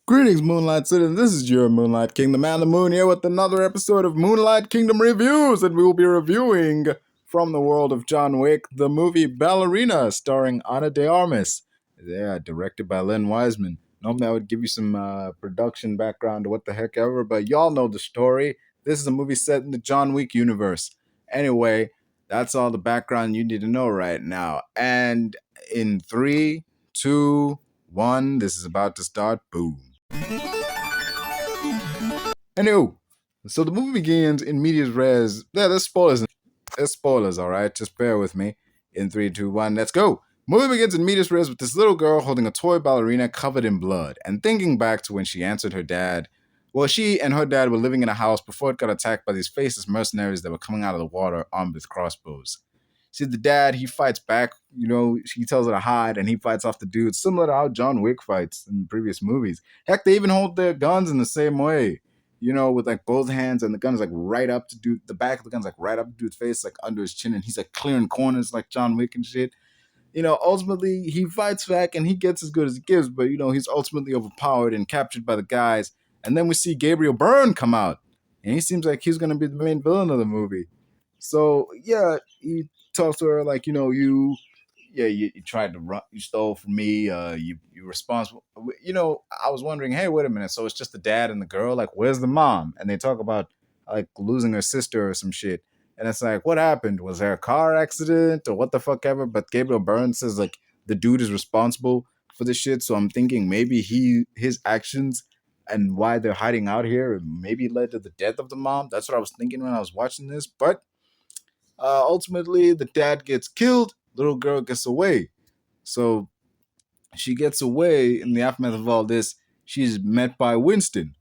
Greetings, Moonlight Citizens. This is your Moonlight King, the man of the moon, here with another episode of Moonlight Kingdom Reviews, and we will be reviewing from the world of John Wick, the movie Ballerina, starring anadearmas. Yeah, directed by Len Wiseman. Normally, I would give you some production background to what the heck ever, but y'all know the story. This is a movie set in the John Wick universe. Anyway, that's all the background you need to know right now. And in 3, 2, 1, this is about to start. Boom. Anywho, so the movie begins in medias res. Yeah, there's spoilers. There's spoilers, all right? Just bear with me. In 3, 2, 1, let's go. Movie begins in medias res with this little girl holding a toy ballerina covered in blood and thinking back to when she answered her dad. Well, she and her dad were living in a house before it got attacked by these faceless mercenaries that were coming out of the water armed with crossbows. See, the dad, he fights back. She tells her to hide, and he fights off the dudes, similar to how John Wick fights in previous movies. Heck, they even hold their guns in the same way, with like both hands, and the gun's like right up to dude. The back of the gun's like right up to dude's face, like under his chin, and he's like clearing corners like John Wick and shit. Ultimately he fights back and he gets as good as he gives, but he's ultimately overpowered and captured by the guys. And then we see Gabriel Byrne come out, and he seems like he's gonna be the main villain of the movie. So yeah, he talks to her like, you tried to run, you stole from me, you responsible. I was wondering, hey, wait a minute, so it's just the dad and the girl, like where's the mom? And they talk about like losing her sister or some shit, and it's like, what happened? Was there a car accident or what the fuck ever? But Gabriel Byrne says like the dude is responsible for this shit, so I'm thinking maybe his actions and why they're hiding out here maybe led to the death of the mom. That's what I was thinking when I was watching this. But ultimately, the dad gets killed, little girl gets away. So she gets away in the aftermath of all this. She's met by Winston,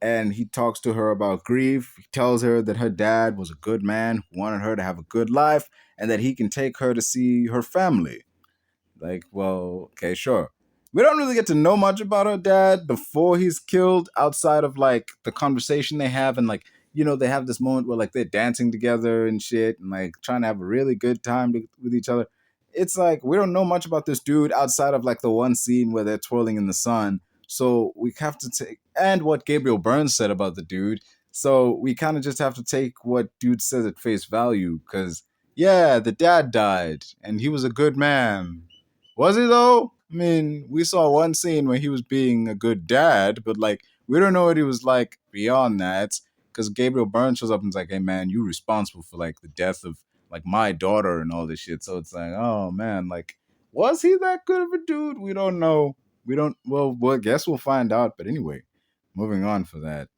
and he talks to her about grief. He tells her that her dad was a good man who wanted her to have a good life and that he can take her to see her family. Like, well, okay, sure. We don't really get to know much about her dad before he's killed outside of like the conversation they have, and like, they have this moment where like they're dancing together and shit and like trying to have a really good time with each other. It's like we don't know much about this dude outside of like the one scene where they're twirling in the sun. So we have to take, and what Gabriel Byrne said about the dude. So we kind of just have to take what dude says at face value, because yeah, the dad died and he was a good man. Was he though? I mean, we saw one scene where he was being a good dad, but like we don't know what he was like beyond that. Because Gabriel Byrne shows up and is like, "Hey man, you responsible for like the death of like my daughter and all this shit." So it's like, oh man, like was he that good of a dude? We don't know. We don't. Well, I guess we'll find out. But anyway, moving on for that.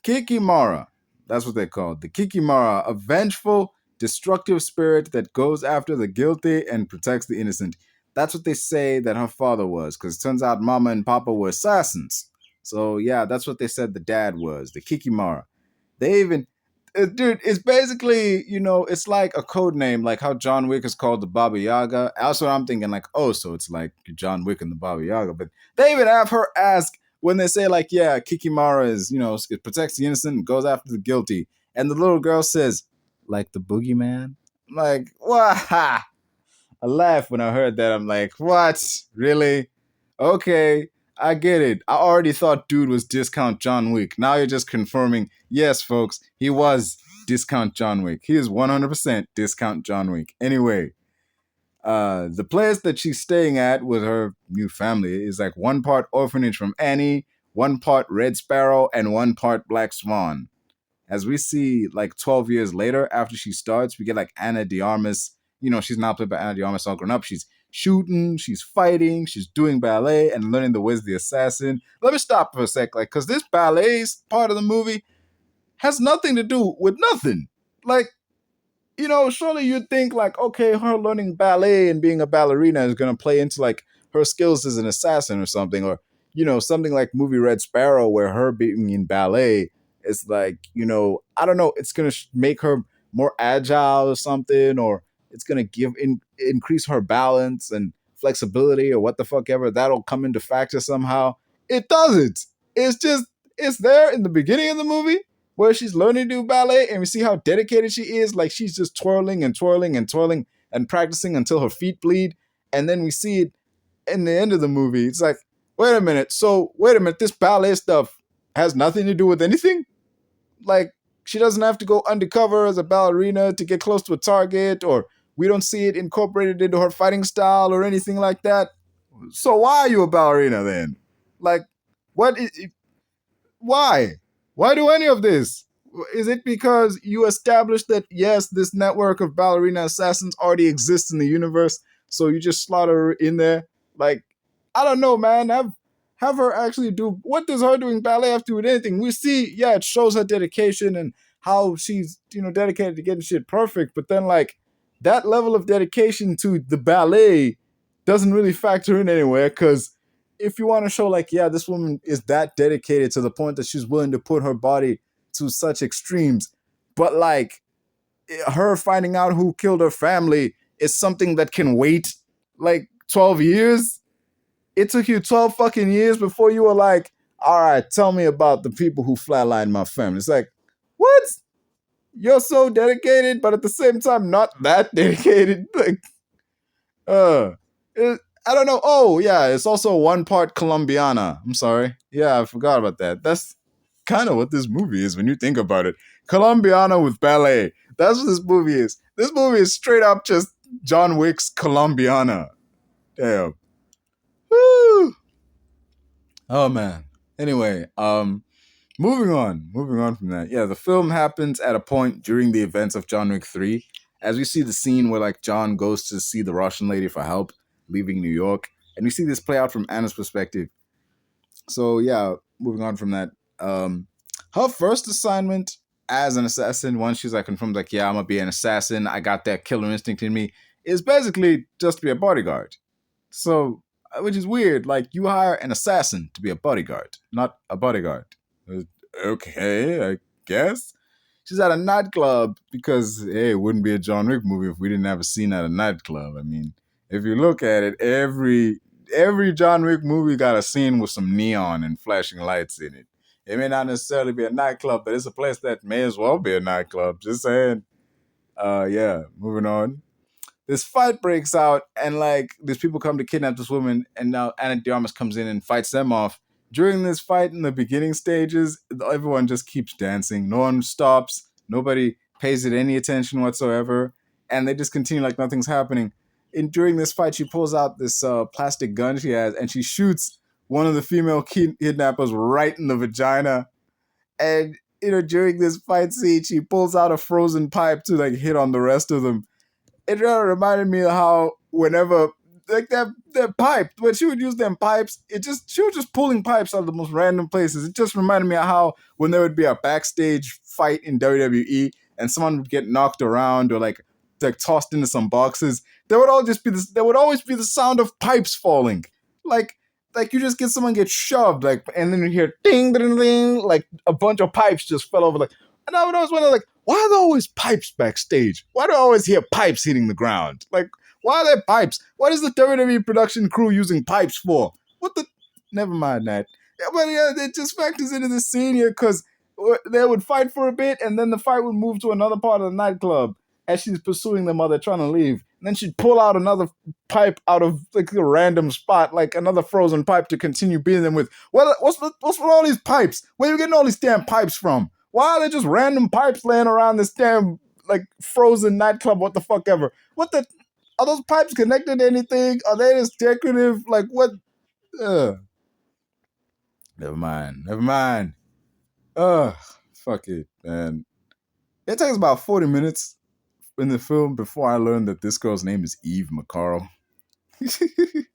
Kikimara. That's what they call it. The Kikimara, a vengeful, destructive spirit that goes after the guilty and protects the innocent. That's what they say that her father was, because it turns out Mama and Papa were assassins. So yeah, that's what they said the dad was, the Kikimara. They even, dude, it's basically, it's like a code name, like how John Wick is called the Baba Yaga. Also, I'm thinking like, oh, so it's like John Wick and the Baba Yaga. But they even have her ask when they say like, yeah, Kikimara is, it protects the innocent and goes after the guilty. And the little girl says, like the boogeyman? I'm like, what? I laughed when I heard that. I'm like, what? Really? Okay, I get it. I already thought dude was discount John Wick. Now you're just confirming, yes, folks, he was discount John Wick. He is 100% discount John Wick. Anyway, the place that she's staying at with her new family is like one part orphanage from Annie, one part Red Sparrow, and one part Black Swan. As we see, like 12 years later, after she starts, we get like anadearmas. She's now played by anadearmas, all grown up. She's shooting, she's fighting, she's doing ballet, and learning the ways of the assassin. Let me stop for a sec, like, because this ballet part of the movie has nothing to do with nothing. Like, surely you'd think like, okay, her learning ballet and being a ballerina is going to play into like her skills as an assassin or something, or, something like movie Red Sparrow where her being in ballet is like, I don't know, it's going to make her more agile or something, or it's going to increase her balance and flexibility or what the fuck ever. That'll come into factor somehow. It doesn't. It's there in the beginning of the movie where she's learning to do ballet, and we see how dedicated she is. Like she's just twirling and twirling and twirling and practicing until her feet bleed. And then we see it in the end of the movie. It's like, wait a minute. So wait a minute. This ballet stuff has nothing to do with anything. Like she doesn't have to go undercover as a ballerina to get close to a target, or we don't see it incorporated into her fighting style or anything like that. So why are you a ballerina then? Like, what? Why? Why do any of this? Is it because you established that yes, this network of ballerina assassins already exists in the universe, so you just slaughter her in there? Like, I don't know, man. Have her actually do what does her doing ballet have to do with anything? We see, yeah, it shows her dedication and how she's dedicated to getting shit perfect, but then like that level of dedication to the ballet doesn't really factor in anywhere because if you want to show like yeah this woman is that dedicated to the point that she's willing to put her body to such extremes but like her finding out who killed her family is something that can wait like 12 years. It took you 12 fucking years before you were like, all right, tell me about the people who flatlined my family. It's like, what? You're so dedicated but at the same time not that dedicated. Like uh I don't know. Oh, yeah, it's also one part Colombiana. I'm sorry. Yeah, I forgot about that. That's kind of what this movie is when you think about it. Colombiana with ballet. That's what this movie is. This movie is straight up just John Wick's Colombiana. Damn. Woo. Oh man. Anyway, moving on from that. Yeah, the film happens at a point during the events of John Wick 3 as we see the scene where like John goes to see the Russian lady for help leaving New York and we see this play out from Anna's perspective. So yeah, moving on from that. Her first assignment as an assassin, once she's like confirmed like yeah, I'm going to be an assassin, I got that killer instinct in me, is basically just to be a bodyguard. So, which is weird. Like, you hire an assassin to be a bodyguard, not a bodyguard. Okay, I guess. She's at a nightclub because, hey, it wouldn't be a John Wick movie if we didn't have a scene at a nightclub. I mean, if you look at it, every John Wick movie got a scene with some neon and flashing lights in it. It may not necessarily be a nightclub, but it's a place that may as well be a nightclub. Just saying. Yeah, moving on. This fight breaks out and like these people come to kidnap this woman and now anadearmas comes in and fights them off. During this fight in the beginning stages everyone just keeps dancing, no one stops, nobody pays it any attention whatsoever, and they just continue like nothing's happening. And during this fight she pulls out this plastic gun she has and she shoots one of the female kidnappers right in the vagina. And during this fight scene she pulls out a frozen pipe to like hit on the rest of them. It really reminded me of how whenever like that pipe when she would use them pipes, she was just pulling pipes out of the most random places. It just reminded me of how when there would be a backstage fight in WWE and someone would get knocked around or like tossed into some boxes, there would always be the sound of pipes falling. Like like you just get someone get shoved, like, and then you hear ding ding ding, like a bunch of pipes just fell over, like, and I would always wonder, like, why are there always pipes backstage? Why do I always hear pipes hitting the ground? Like, why are there pipes? What is the WWE production crew using pipes for? What the? Never mind that. Yeah, but yeah, it just factors into the scene here because they would fight for a bit, and then the fight would move to another part of the nightclub as she's pursuing them while they're trying to leave. And then she'd pull out another pipe out of like a random spot, like another frozen pipe to continue beating them with. What's with all these pipes? Where are you getting all these damn pipes from? Why are there just random pipes laying around this damn like frozen nightclub? What the fuck ever? What the? Are those pipes connected to anything? Are they just decorative? Like what? Ugh. Never mind. Never mind. Ugh. Fuck it, man. It takes about 40 minutes in the film before I learned that this girl's name is Eve McCarl. It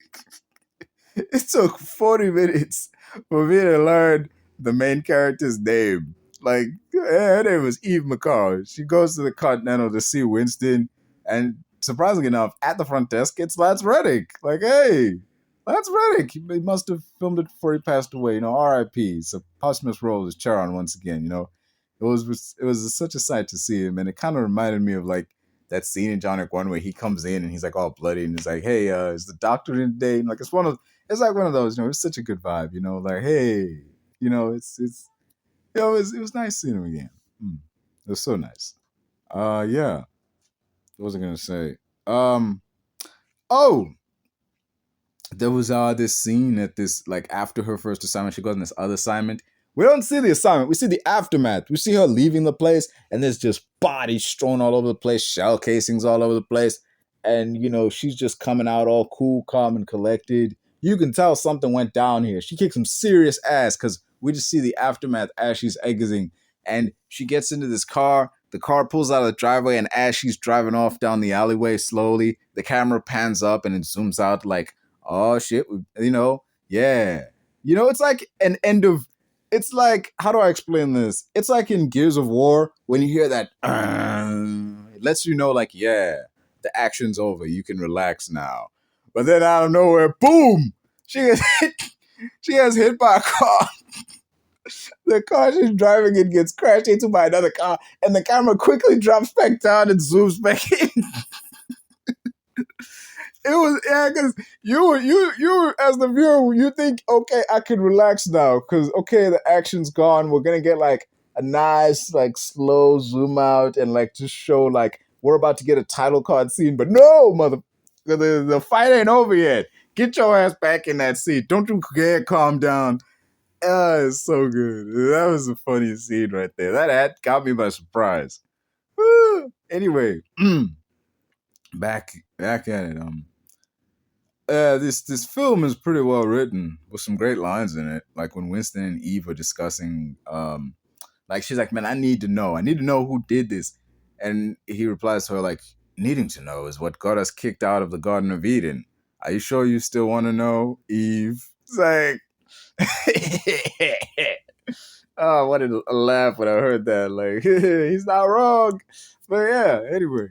took 40 minutes for me to learn the main character's name. Like, her name was Eve McCarl. She goes to the Continental to see Winston, and surprisingly enough, at the front desk, it's Lance Reddick. Like, hey, Lance Reddick. He must have filmed it before he passed away. R.I.P. It's a posthumous role as Charon once again. It was such a sight to see him, and it kind of reminded me of like that scene in John Wick 1 where he comes in and he's like all bloody and he's like, hey, is the doctor in today? And like it's like one of those, it's such a good vibe, like, hey, it was nice seeing him again. It was so nice. Yeah. What was I gonna say? Oh, there was this scene at this, like, after her first assignment, she goes on this other assignment. We don't see the assignment, we see the aftermath. We see her leaving the place, and there's just bodies strewn all over the place, shell casings all over the place, and she's just coming out all cool, calm, and collected. You can tell something went down here. She kicked some serious ass, because we just see the aftermath as she's exiting, and she gets into this car. The car pulls out of the driveway, and as she's driving off down the alleyway slowly, the camera pans up and it zooms out like, oh shit, yeah. It's like an end of, it's like, how do I explain this? It's like in Gears of War, when you hear that, it lets you know, like, yeah, the action's over, you can relax now. But then out of nowhere, boom, she gets hit, she gets hit by a car. The car she's driving in gets crashed into by another car, and the camera quickly drops back down and zooms back in. It was, yeah, because you as the viewer, you think, okay, I can relax now because, okay, the action's gone. We're gonna get like a nice like slow zoom out and like just show like we're about to get a title card scene, but no, the fight ain't over yet. Get your ass back in that seat. Don't you care? Calm down. It's so good. That was a funny scene right there. That got me by surprise. Anyway, back at it. This film is pretty well written with some great lines in it. Like when Winston and Eve are discussing, like she's like, "Man, I need to know who did this," and he replies to her like, "Needing to know is what got us kicked out of the Garden of Eden. Are you sure you still want to know, Eve?" It's like, oh, I wanted to laugh when I heard that. Like, he's not wrong. But yeah, anyway,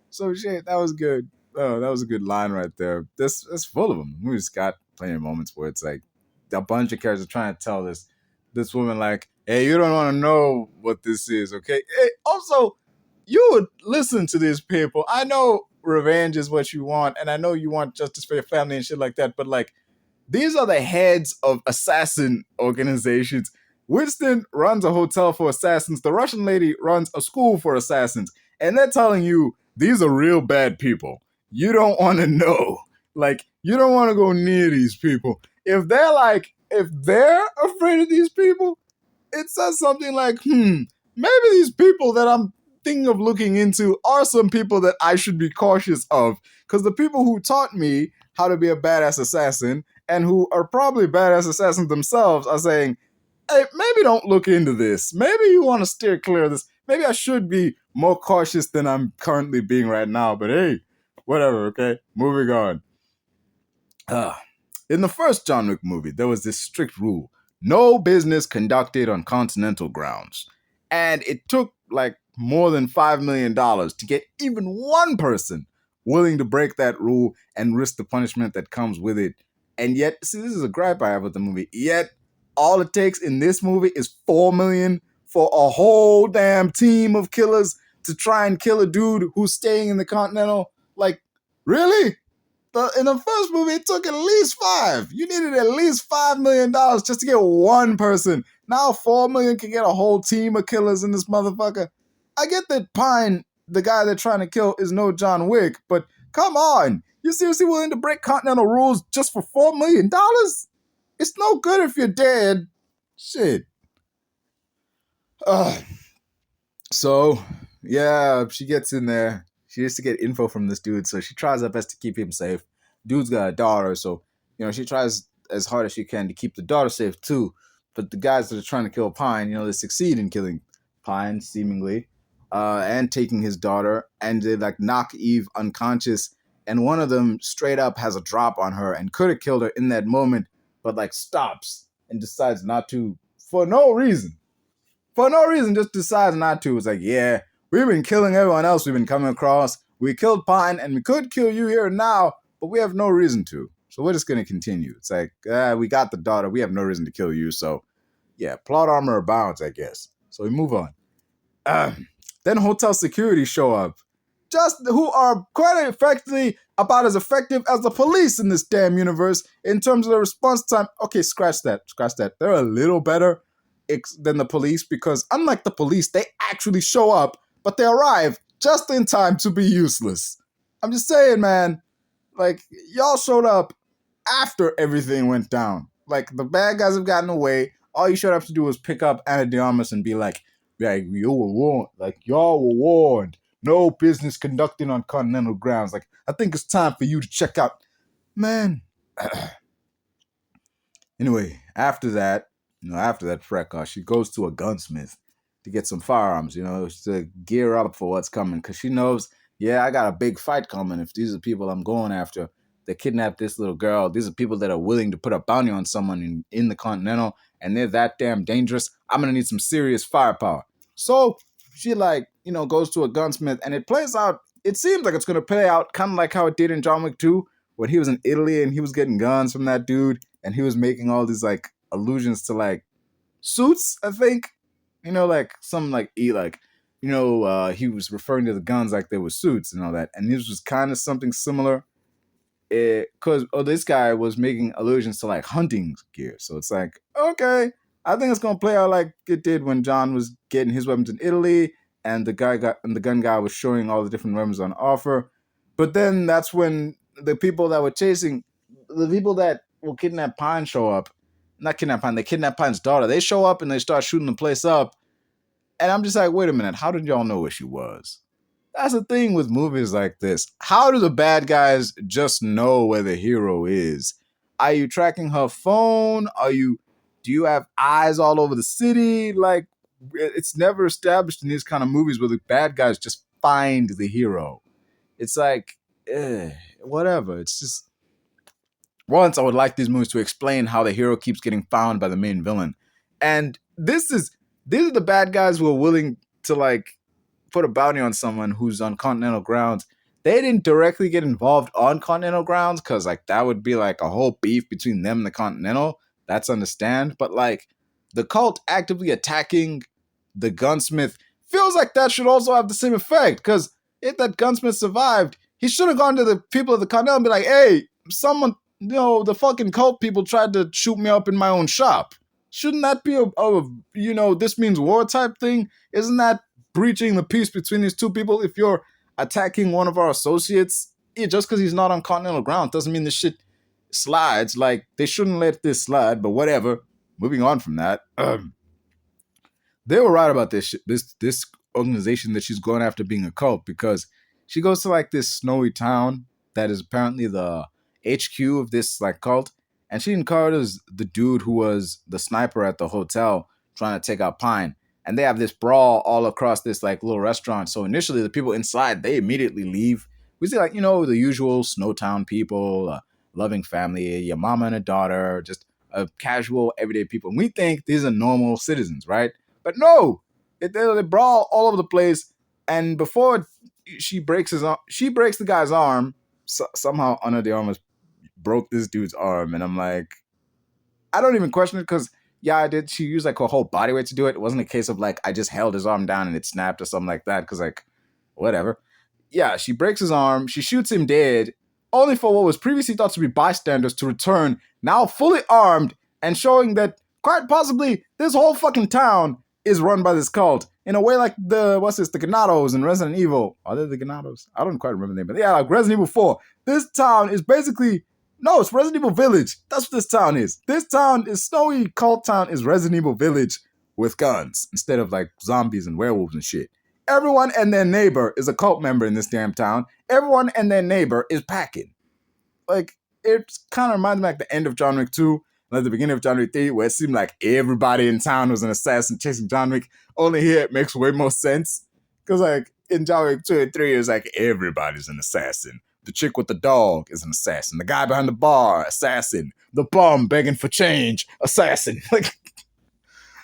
so shit, that was good. Oh, that was a good line right there. That's full of them. We just got plenty of moments where it's like a bunch of characters trying to tell this woman like, hey, you don't want to know what this is, okay? Hey, also, you would listen to these people. I know revenge is what you want, and I know you want justice for your family and shit like that, but like, these are the heads of assassin organizations. Winston runs a hotel for assassins. The Russian lady runs a school for assassins. And they're telling you these are real bad people. You don't want to know. Like, you don't want to go near these people. If they're afraid of these people, it says something like, maybe these people that I'm thinking of looking into are some people that I should be cautious of. Because the people who taught me how to be a badass assassin and who are probably badass assassins themselves are saying, hey, maybe don't look into this. Maybe you want to steer clear of this. Maybe I should be more cautious than I'm currently being right now. But hey, whatever, okay? Moving on. In the first John Wick movie, there was this strict rule: no business conducted on continental grounds. And it took like more than $5 million to get even one person willing to break that rule and risk the punishment that comes with it. And yet, see, this is a gripe I have with the movie. Yet, all it takes in this movie is $4 million for a whole damn team of killers to try and kill a dude who's staying in the Continental. Like, really? In the first movie, it took at least $5. You needed at least $5 million just to get one person. Now $4 million can get a whole team of killers in this motherfucker. I get that Pine, the guy they're trying to kill, is no John Wick, but come on. You seriously willing to break continental rules just for $4 million? It's no good if you're dead. Shit. So, yeah, she gets in there. She has to get info from this dude, so she tries her best to keep him safe. Dude's got a daughter, so, she tries as hard as she can to keep the daughter safe, too. But the guys that are trying to kill Pine, they succeed in killing Pine, seemingly, and taking his daughter, and they, like, knock Eve unconscious, and one of them straight up has a drop on her and could have killed her in that moment, but, like, stops and decides not to for no reason. For no reason, just decides not to. It's like, yeah, we've been killing everyone else we've been coming across. We killed Pine, and we could kill you here and now, but we have no reason to. So we're just going to continue. It's like, we got the daughter. We have no reason to kill you. So, yeah, plot armor abounds, I guess. So we move on. Then hotel security show up. Just who are quite effectively about as effective as the police in this damn universe in terms of the response time. Okay, scratch that. They're a little better than the police because unlike the police, they actually show up, but they arrive just in time to be useless. I'm just saying, man. Like, y'all showed up after everything went down. Like, the bad guys have gotten away. All you should have to do is pick up anadearmas and be like, you were warned. Like, y'all were warned. No business conducting on continental grounds. Like, I think it's time for you to check out. Man. Anyway, after that fracas, she goes to a gunsmith to get some firearms, to gear up for what's coming. Because she knows, yeah, I got a big fight coming. If these are the people I'm going after, they kidnapped this little girl. These are people that are willing to put a bounty on someone in the Continental, and they're that damn dangerous. I'm going to need some serious firepower. So she, goes to a gunsmith, and it plays out. It seems like it's going to play out kind of like how it did in John Wick 2, when he was in Italy and he was getting guns from that dude, and he was making all these, allusions to, suits, I think. He was referring to the guns like they were suits and all that. And this was kind of something similar. Because this guy was making allusions to hunting gear. So it's like, okay, I think it's gonna play out like it did when John was getting his weapons in Italy, and the gun guy was showing all the different weapons on offer. But then that's when the people that will kidnap Pine show up. Not kidnap Pine, they kidnap Pine's daughter. They show up and they start shooting the place up. And I'm just like, wait a minute, how did y'all know where she was? That's the thing with movies like this. How do the bad guys just know where the hero is? Are you tracking her phone? Do you have eyes all over the city? Like, it's never established in these kind of movies where the bad guys just find the hero. It's like, whatever. It's just, once I would like these movies to explain how the hero keeps getting found by the main villain. And these are the bad guys who are willing to put a bounty on someone who's on continental grounds. They didn't directly get involved on continental grounds because that would be a whole beef between them and the Continental. That's understand. But the cult actively attacking the gunsmith feels like that should also have the same effect, because if that gunsmith survived, he should have gone to the people of the Continental and be like, hey, someone, the fucking cult people tried to shoot me up in my own shop. Shouldn't that be a this means war type thing? Isn't that breaching the peace between these two people? If you're attacking one of our associates, just because he's not on continental ground doesn't mean this shit slides. They shouldn't let this slide, but whatever. Moving on from that, they were right about this organization that she's going after being a cult, because she goes to this snowy town that is apparently the HQ of this cult, and she encounters the dude who was the sniper at the hotel trying to take out Pine. And they have this brawl all across this little restaurant. So initially the people inside, they immediately leave. We see the usual Snowtown people, loving family, your mama and a daughter, just casual everyday people. And we think these are normal citizens, right? But no, they brawl all over the place. And before she breaks the guy's arm. Somehow anadearmas broke this dude's arm. And I'm like, I don't even question it, because yeah, I did. She used her whole body weight to do it. It wasn't a case of I just held his arm down and it snapped or something like that, because whatever. Yeah, she breaks his arm. She shoots him dead, only for what was previously thought to be bystanders to return, now fully armed, and showing that quite possibly this whole fucking town is run by this cult in a way the Ganados in Resident Evil. Are they the Ganados? I don't quite remember the name, but yeah, Resident Evil 4. This town is basically... No, it's Resident Evil Village. That's what this town is. This town is snowy cult town is Resident Evil Village with guns instead of zombies and werewolves and shit. Everyone and their neighbor is a cult member in this damn town. Everyone and their neighbor is packing. It kind of reminds me the end of John Wick 2, and the beginning of John Wick 3, where it seemed like everybody in town was an assassin chasing John Wick. Only here it makes way more sense. Because in John Wick 2 and 3, it's everybody's an assassin. The chick with the dog is an assassin. The guy behind the bar, assassin. The bum begging for change, assassin.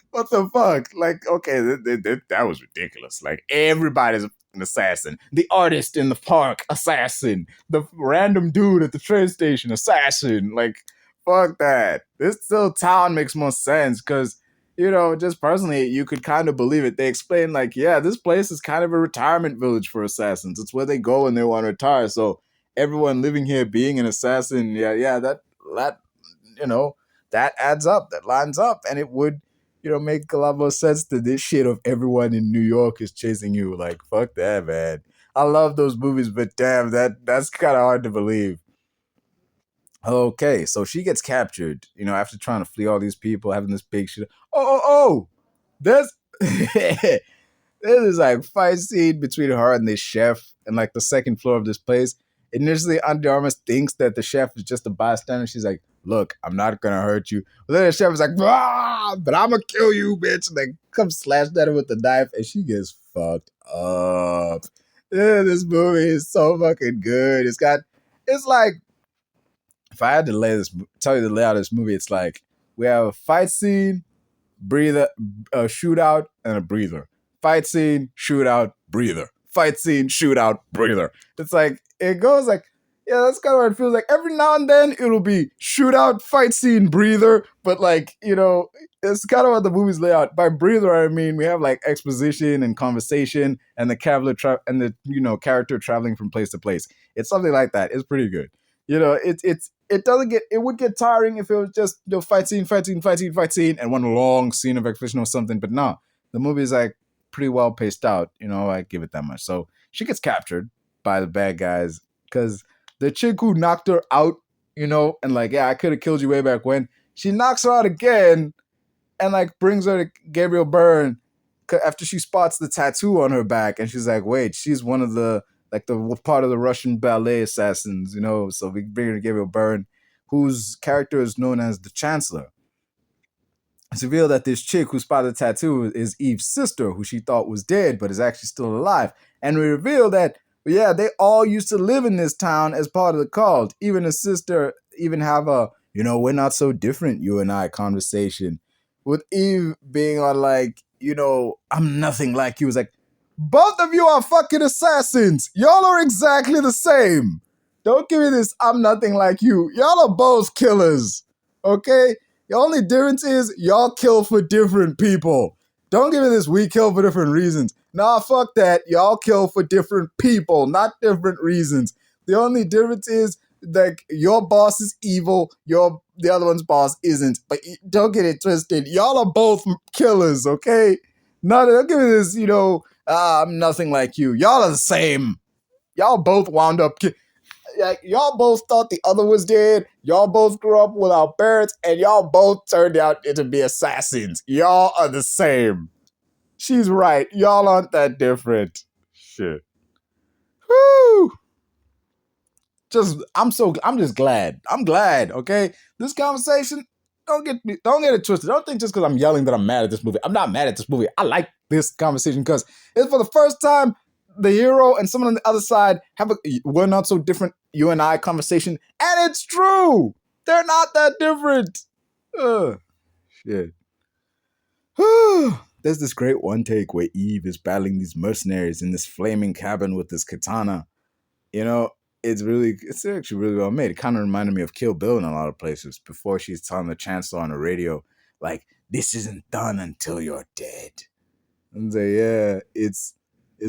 What the fuck? Okay, that was ridiculous. Everybody's an assassin. The artist in the park, assassin. The random dude at the train station, assassin. Fuck that. This little town makes more sense, because, just personally, you could kind of believe it. They explain, yeah, this place is kind of a retirement village for assassins. It's where they go when they want to retire. So everyone living here being an assassin, that adds up, that lines up, and it would, make a lot more sense to this shit of everyone in New York is chasing you. Fuck that, man. I love those movies, but damn, that's kind of hard to believe. Okay, so she gets captured, after trying to flee all these people, having this big shit. Oh, there's there's this like fight scene between her and this chef and like the second floor of this place. Initially, Armas thinks that the chef is just a bystander. She's like, "Look, I'm not gonna hurt you." But then the chef is like, "Ah, but I'm gonna kill you, bitch!" And like, comes slashed at her with the knife, and she gets fucked up. Yeah, this movie is so fucking good. It's like, if I had to tell you the layout of this movie, it's like we have a fight scene, breather, a shootout, and a breather. Fight scene, shootout, breather. Fight scene, shootout, breather. It's like, it goes like, yeah, that's kind of what it feels like. Every now and then it'll be shootout, fight scene, breather, but like, it's kind of what the movies lay out. By breather, I mean we have like exposition and conversation and the character traveling from place to place. It's something like that. It's pretty good. It would get tiring if it was just fight scene, fight scene, fight scene, fight scene, and one long scene of exposition or something. But no, the movie is like pretty well paced out. I give it that much. So she gets captured by the bad guys because the chick who knocked her out, and like, yeah, I could have killed you way back when. She knocks her out again and like brings her to Gabriel Byrne after she spots the tattoo on her back, and she's like, wait, she's one of the part of the Russian ballet assassins, So we bring her to Gabriel Byrne, whose character is known as the Chancellor. It's revealed that this chick who spotted the tattoo is Eve's sister, who she thought was dead, but is actually still alive. And we reveal that, yeah, they all used to live in this town as part of the cult. Even the sister even have a, we're not so different, you and I, conversation. With Eve being on like, I'm nothing like you. It's like, both of you are fucking assassins. Y'all are exactly the same. Don't give me this, I'm nothing like you. Y'all are both killers. Okay? The only difference is y'all kill for different people. Don't give me this, we kill for different reasons. Nah, fuck that. Y'all kill for different people, not different reasons. The only difference is like your boss is evil, the other one's boss isn't. But don't get it twisted. Y'all are both killers, okay? No, don't give me this, I'm nothing like you. Y'all are the same. Y'all both wound up like, y'all both thought the other was dead. Y'all both grew up without parents, and y'all both turned out to be assassins. Y'all are the same. She's right. Y'all aren't that different. Shit. Whoo! I'm just glad. I'm glad, okay? This conversation, don't get it twisted. Don't think just because I'm yelling that I'm mad at this movie. I'm not mad at this movie. I like this conversation because it's for the first time the hero and someone on the other side have a we're not so different, you and I conversation. And it's true. They're not that different. Ugh. Shit. There's this great one take where Eve is battling these mercenaries in this flaming cabin with this katana. It's actually really well made. It kind of reminded me of Kill Bill in a lot of places before she's telling the Chancellor on the radio, like, this isn't done until you're dead. And say, yeah, it's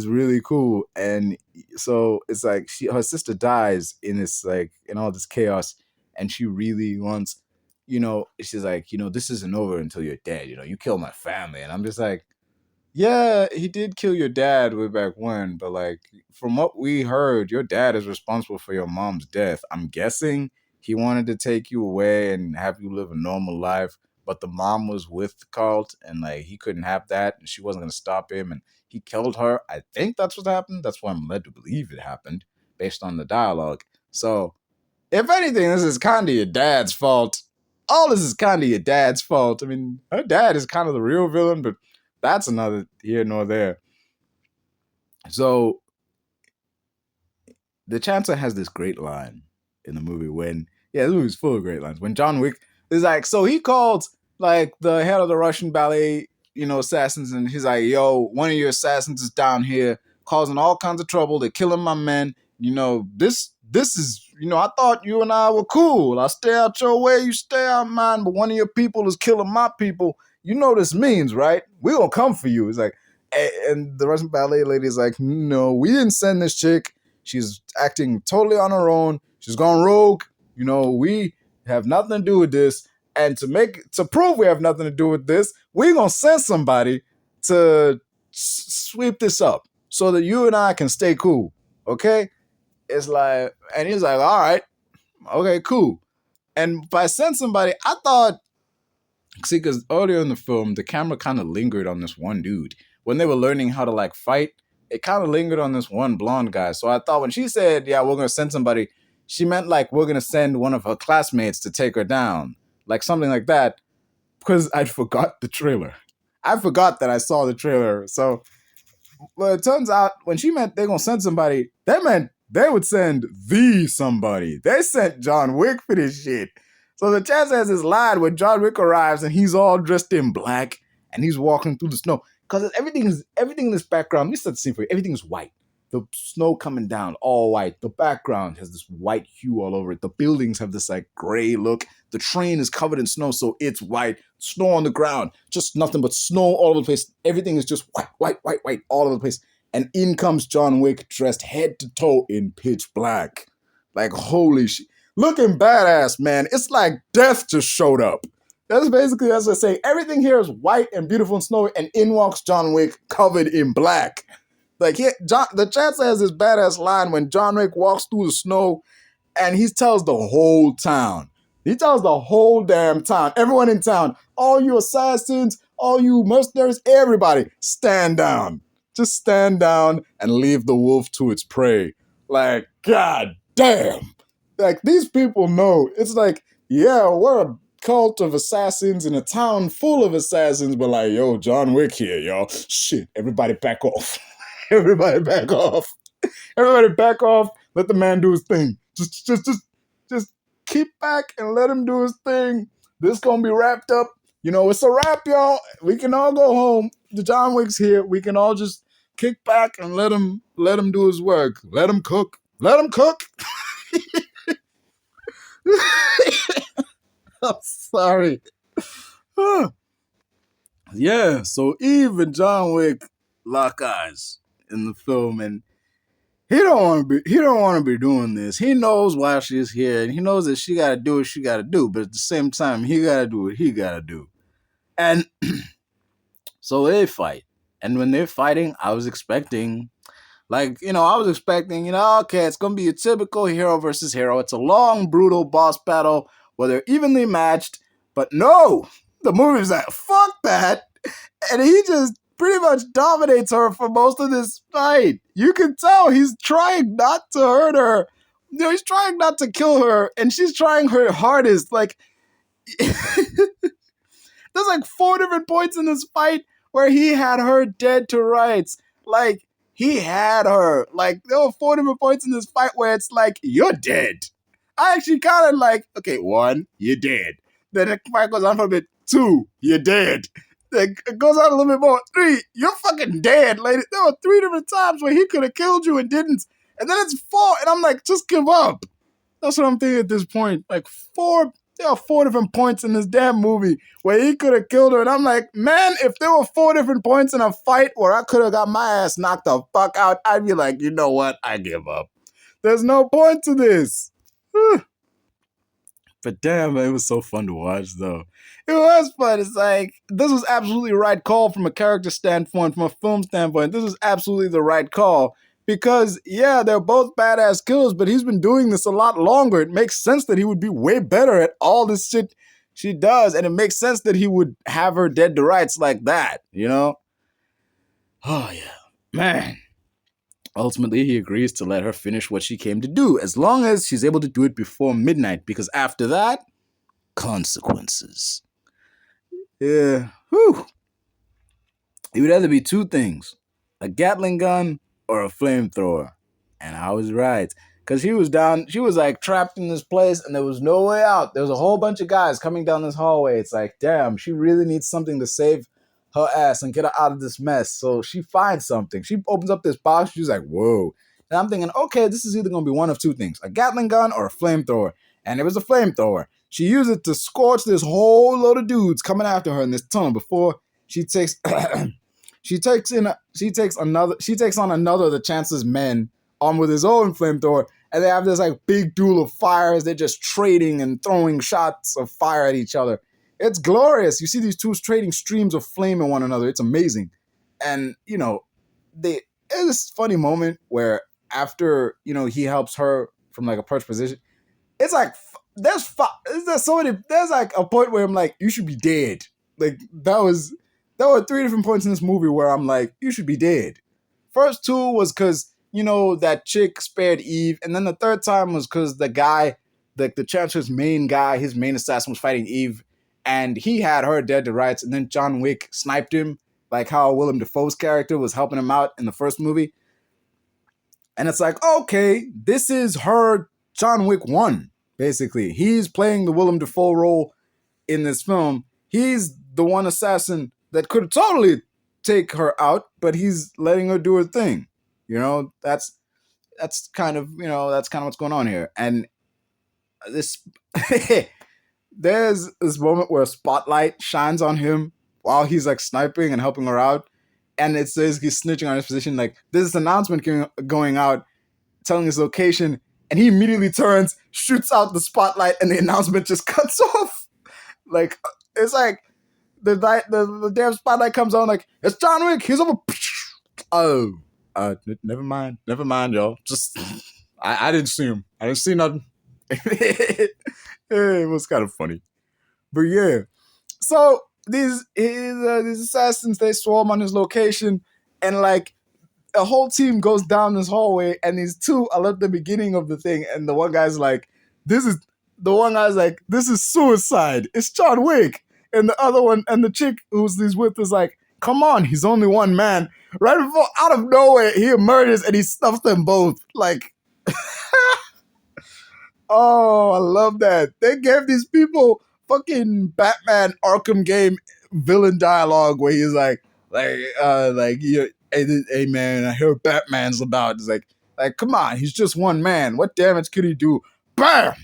really cool. And so it's like her sister dies in this, like, in all this chaos, and she really wants, she's like, this isn't over until you're dead. You kill my family. And I'm just like, yeah, he did kill your dad way back when, but like from what we heard, your dad is responsible for your mom's death. I'm guessing he wanted to take you away and have you live a normal life, but the mom was with the cult and like he couldn't have that and she wasn't going to stop him and he killed her. I think that's what happened. That's why I'm led to believe it happened based on the dialogue. So, if anything, this is kind of your dad's fault. All this is kind of your dad's fault. I mean, her dad is kind of the real villain, but that's another here nor there. So the Chancellor has this great line in the movie the movie's full of great lines. When John Wick is like, so he called like the head of the Russian ballet, assassins, and he's like, yo, one of your assassins is down here causing all kinds of trouble. They're killing my men. This is, I thought you and I were cool. I stay out your way, you stay out mine, but one of your people is killing my people. You know what this means, right? We're going to come for you. It's like, and the Russian ballet lady is like, no, we didn't send this chick. She's acting totally on her own. She's gone rogue. We have nothing to do with this. And to prove we have nothing to do with this, we're going to send somebody to sweep this up so that you and I can stay cool. Okay? It's like, and he's like, all right, okay, cool. And by send somebody, I thought, see, because earlier in the film, the camera kind of lingered on this one dude. When they were learning how to like fight, it kind of lingered on this one blonde guy. So I thought when she said, yeah, we're going to send somebody, she meant like we're going to send one of her classmates to take her down. Like something like that. Because I forgot the trailer. I forgot that I saw the trailer. So, well, it turns out when she meant they're going to send somebody, that meant they would send the somebody. They sent John Wick for this shit. So the chance has this line when John Wick arrives and he's all dressed in black and he's walking through the snow. Because everything in this background, let me set the scene for you. Everything is white. The snow coming down, all white. The background has this white hue all over it. The buildings have this like gray look. The train is covered in snow, so it's white. Snow on the ground. Just nothing but snow all over the place. Everything is just white, all over the place. And in comes John Wick dressed head to toe in pitch black. Like, holy shit. Looking badass, man. It's like death just showed up. That's basically, as I say, everything here is white and beautiful and snowy, and in walks John Wick covered in black. Like, the Chancellor has this badass line when John Wick walks through the snow and he tells the whole town. He tells the whole damn town, everyone in town, all you assassins, all you mercenaries, everybody, stand down. Just stand down and leave the wolf to its prey. Like, god damn. Like, these people know. It's like, yeah, we're a cult of assassins in a town full of assassins, but like, yo, John Wick here, y'all. Shit, everybody back off. Everybody back off. Everybody back off. Let the man do his thing. Just keep back and let him do his thing. This gonna be wrapped up. You know, it's a wrap, y'all. We can all go home. The John Wick's here. We can all just kick back and let him do his work. Let him cook. Let him cook. I'm sorry. Yeah, so Eve and John Wick lock eyes in the film, and he don't want to be doing this. He knows why she's here, and he knows that she got to do what she got to do, but at the same time, he got to do what he got to do. And so they fight. And when they're fighting, I was expecting, okay, it's going to be a typical hero versus hero. It's a long, brutal boss battle where they're evenly matched. But no, the movie's like, fuck that. And he just pretty much dominates her for most of this fight. You can tell he's trying not to hurt her. You know, he's trying not to kill her, and she's trying her hardest. Like, there's like 4 different points in this fight where he had her dead to rights. Like, he had her. Like, there were 4 different points in this fight where it's like, you're dead. I actually kind of like, okay, 1, you're dead. Then the fight goes on for a bit. 2, you're dead. Then it goes on a little bit more. 3, you're fucking dead, lady. There were 3 different times where he could have killed you and didn't. And then it's 4, and I'm like, just give up. That's what I'm thinking at this point. Like, there are 4 different points in this damn movie where he could have killed her. And I'm like, man, if there were 4 different points in a fight where I could have got my ass knocked the fuck out, I'd be like, you know what? I give up. There's no point to this. But damn, it was so fun to watch, though. It was fun. It's like, this was absolutely the right call from a character standpoint, from a film standpoint. This was absolutely the right call. Because, yeah, they're both badass killers, but he's been doing this a lot longer. It makes sense that he would be way better at all this shit she does. And it makes sense that he would have her dead to rights like that, you know? Oh, yeah. Man. Ultimately, he agrees to let her finish what she came to do, as long as she's able to do it before midnight, because after that, consequences. Yeah. Whew. It would either be 2 things, a Gatling gun or a flamethrower. And I was right. Because she was like trapped in this place and there was no way out. There was a whole bunch of guys coming down this hallway. It's like, damn, she really needs something to save her ass and get her out of this mess. So she finds something. She opens up this box. She's like, whoa. And I'm thinking, okay, this is either going to be one of 2 things, a Gatling gun or a flamethrower. And it was a flamethrower. She used it to scorch this whole load of dudes coming after her in this tunnel before she takes she takes on another of the Chancellor's men on with his own flamethrower, and they have this like big duel of fires. They're just trading and throwing shots of fire at each other. It's glorious. You see these 2 trading streams of flame in one another. It's amazing. And, you know, there's this funny moment where after, you know, he helps her from like a perch position, it's like there's so many. There's like a point where I'm like, you should be dead. Like there were three different points in this movie where I'm like, you should be dead. First two was because that chick spared Eve, and then the third time was because the guy, the Chancellor's main guy, his main assassin was fighting Eve, and he had her dead to rights, and then John Wick sniped him, like how Willem Dafoe's character was helping him out in the first movie. And it's like, okay, this is her John Wick 1, basically. He's playing the Willem Dafoe role in this film. He's the one assassin that could totally take her out, but he's letting her do her thing. That's kind of what's going on here. And this there's this moment where a spotlight shines on him while he's like sniping and helping her out. And it says he's snitching on his position. Like, there's this announcement going out telling his location, and he immediately turns, shoots out the spotlight, and the announcement just cuts off. Like, it's like the damn spotlight comes on, like, it's John Wick, he's over. Oh, never mind, y'all. Just, I didn't see him. I didn't see nothing. It was kind of funny. But yeah. So, these assassins, they swarm on his location, and like a whole team goes down this hallway, and these two are at the beginning of the thing, and the one guy's like, this is suicide. It's John Wick. And the other one, and the chick who's he's with is like, come on, he's only one man. Right before, out of nowhere, he emerges and he stuffs them both. Like, oh, I love that. They gave these people fucking Batman Arkham game villain dialogue where he's like, hey man, I hear Batman's about. It's like, come on, he's just one man. What damage could he do? Bam!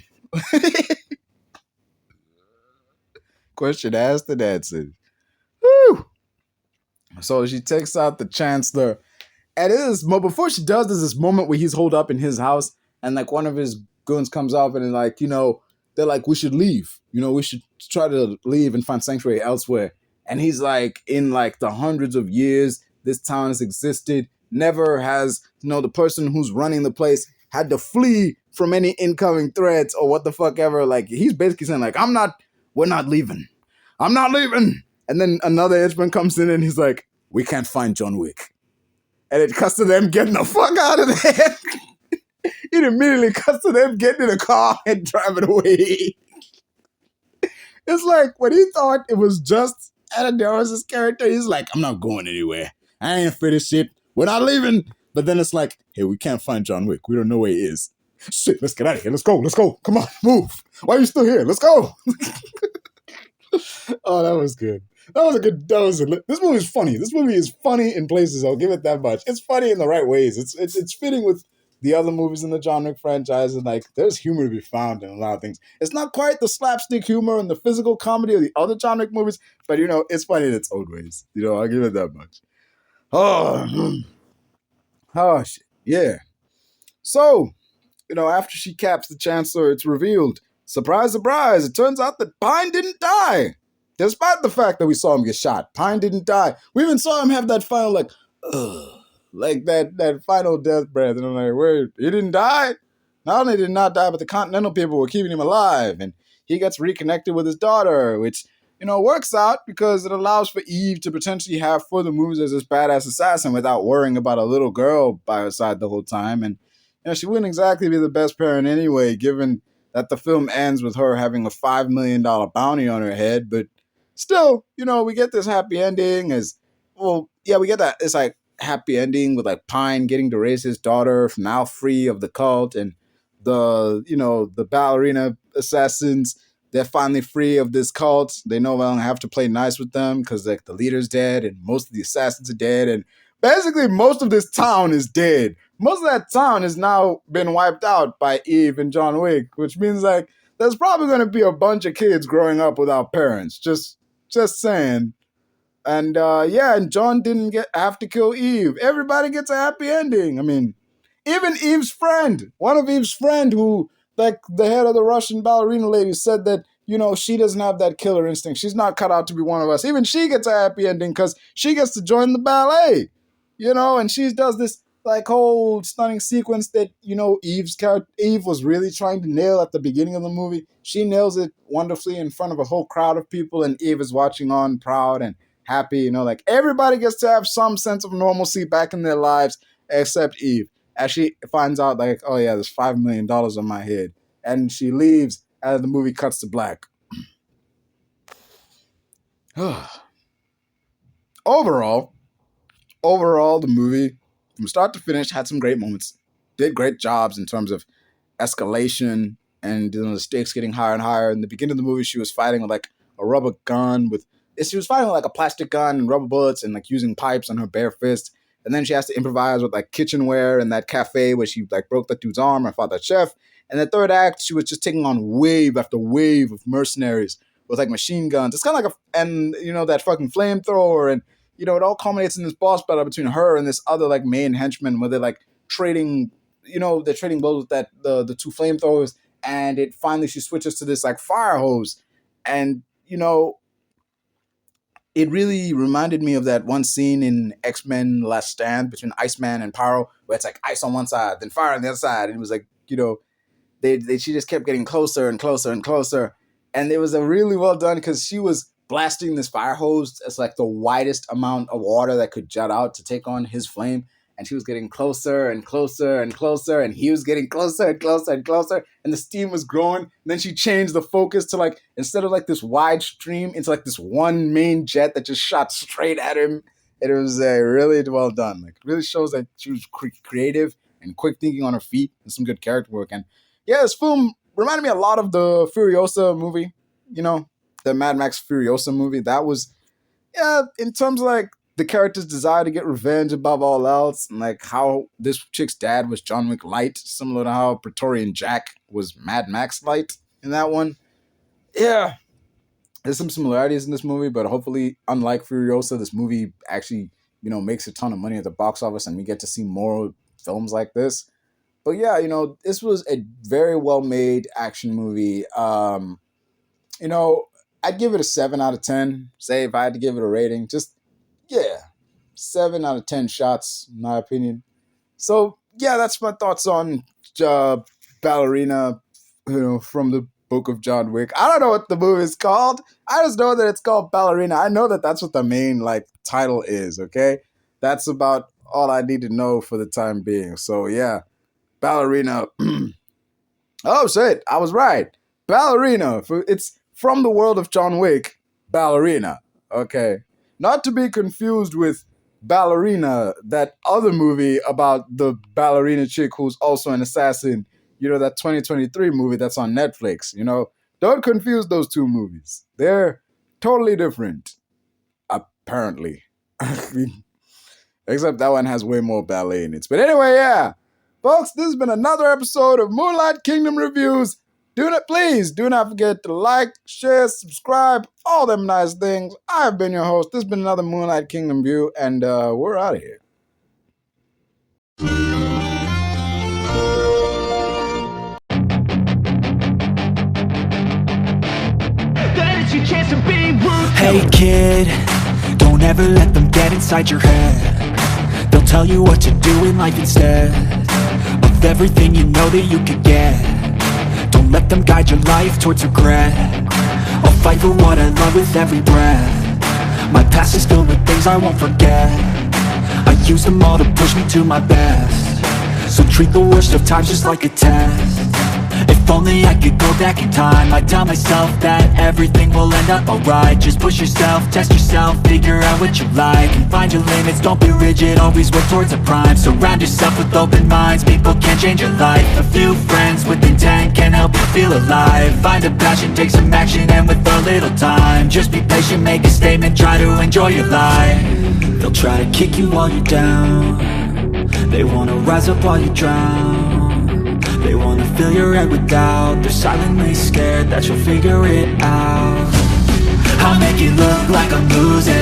Question asked and answered. Woo! So she takes out the Chancellor. And before she does, there's this moment where he's holed up in his house, and like one of his goons comes up and like, they're like, we should leave. We should try to leave and find sanctuary elsewhere. And he's like, in like the hundreds of years this town has existed, never has, the person who's running the place had to flee from any incoming threats or what the fuck ever. Like, he's basically saying like, we're not leaving. I'm not leaving. And then another henchman comes in and he's like, we can't find John Wick. And it cuts to them getting the fuck out of there. It immediately cuts to them getting in a car and driving away. It's like, when he thought it was just anadearmas' character, he's like, I'm not going anywhere. I ain't for this shit. We're not leaving. But then it's like, hey, we can't find John Wick. We don't know where he is. Shit, let's get out of here. Let's go. Come on, move. Why are you still here? Let's go. Oh, that was good. This movie is funny. This movie is funny in places. I'll give it that much. It's funny in the right ways. It's fitting with the other movies in the John Wick franchise, and like there's humor to be found in a lot of things. It's not quite the slapstick humor and the physical comedy of the other John Wick movies, but it's funny in its own ways. I'll give it that much. Oh shit. Yeah. So, after she caps the Chancellor, it's revealed. Surprise, surprise, it turns out that Pine didn't die. Despite the fact that we saw him get shot, Pine didn't die. We even saw him have that final, that final death breath. And I'm like, wait, he didn't die? Not only did he not die, but the Continental people were keeping him alive. And he gets reconnected with his daughter, which, works out because it allows for Eve to potentially have further moves as this badass assassin without worrying about a little girl by her side the whole time. And, she wouldn't exactly be the best parent anyway, given that the film ends with her having a $5 million bounty on her head. But still, we get this happy ending we get that. It's like happy ending with like Pine getting to raise his daughter now free of the cult, and the ballerina assassins, they're finally free of this cult. They no longer have to play nice with them because like the leader's dead and most of the assassins are dead, and basically most of this town is dead. Most of that town has now been wiped out by Eve and John Wick, which means like there's probably going to be a bunch of kids growing up without parents. Just saying. And and John didn't have to kill Eve. Everybody gets a happy ending. I mean, even Eve's friend, one of Eve's friend who, like the head of the Russian ballerina lady, said that, she doesn't have that killer instinct. She's not cut out to be one of us. Even she gets a happy ending because she gets to join the ballet, and she does this like whole stunning sequence that Eve's character Eve was really trying to nail at the beginning of the movie. She nails it wonderfully in front of a whole crowd of people, and Eve is watching on, proud and happy. Like everybody gets to have some sense of normalcy back in their lives except Eve, as she finds out, like, oh yeah, there's $5 million on my head, and she leaves as the movie cuts to black. Overall, the movie from start to finish had some great moments. Did great jobs in terms of escalation and the stakes getting higher and higher. In the beginning of the movie, she was fighting with like a rubber gun she was fighting with like a plastic gun and rubber bullets and like using pipes on her bare fist. And then she has to improvise with like kitchenware in that cafe where she like broke that dude's arm and fought that chef. And the third act, she was just taking on wave after wave of mercenaries with like machine guns. It's kind of like that fucking flamethrower, and it all culminates in this boss battle between her and this other like main henchman where they're like trading, they're trading blows with the two flamethrowers, and she switches to this like fire hose, and it really reminded me of that one scene in X-Men Last Stand between Iceman and Pyro, where it's like ice on one side, then fire on the other side, and it was like she just kept getting closer and closer and closer, and it was a really well done because she was blasting this fire hose as like the widest amount of water that could jet out to take on his flame. And she was getting closer and closer and closer, and he was getting closer and closer and closer, and the steam was growing. And then she changed the focus to like, instead of like this wide stream, into like this one main jet that just shot straight at him. It was really well done. Like, it really shows that she was creative and quick thinking on her feet, and some good character work. And yeah, this film reminded me a lot of the Furiosa movie, the Mad Max Furiosa movie. That was, in terms of like the character's desire to get revenge above all else, and like how this chick's dad was John Wick Light, similar to how Praetorian Jack was Mad Max Light in that one. Yeah, there's some similarities in this movie, but hopefully, unlike Furiosa, this movie actually, makes a ton of money at the box office, and we get to see more films like this. But yeah, this was a very well-made action movie. I'd give it a 7 out of 10. Say if I had to give it a rating, 7 out of 10 shots, in my opinion. So yeah, that's my thoughts on Ballerina, from the book of John Wick. I don't know what the movie is called. I just know that it's called Ballerina. I know that that's what the main like title is. Okay, that's about all I need to know for the time being. So yeah, Ballerina. Oh shit, I was right. Ballerina. It's from the world of John Wick. Ballerina. Okay. Not to be confused with Ballerina, that other movie about the ballerina chick who's also an assassin, that 2023 movie that's on Netflix. Don't confuse those two movies. They're totally different, apparently. Except that one has way more ballet in it. But anyway, yeah. Folks, this has been another episode of Moonlight Kingdom Reviews. Please do not forget to like, share, subscribe, all them nice things. I've been your host. This has been another Moonlight Kingdom View, and we're out of here. Hey kid, don't ever let them get inside your head. They'll tell you what to do in life instead of everything you know that you could get. Don't let them guide your life towards regret. I'll fight for what I love with every breath. My past is filled with things I won't forget. I use them all to push me to my best. So treat the worst of times just like a test. If only I could go back in time, I'd tell myself that everything will end up alright. Just push yourself, test yourself, figure out what you like, and find your limits, don't be rigid, always work towards a prime. Surround yourself with open minds, people can change your life. A few friends with intent can help you feel alive. Find a passion, take some action, and with a little time, just be patient, make a statement, try to enjoy your life. They'll try to kick you while you're down. They wanna rise up while you drown. They wanna fill your head with doubt. They're silently scared that you'll figure it out. I'll make it look like I'm losing.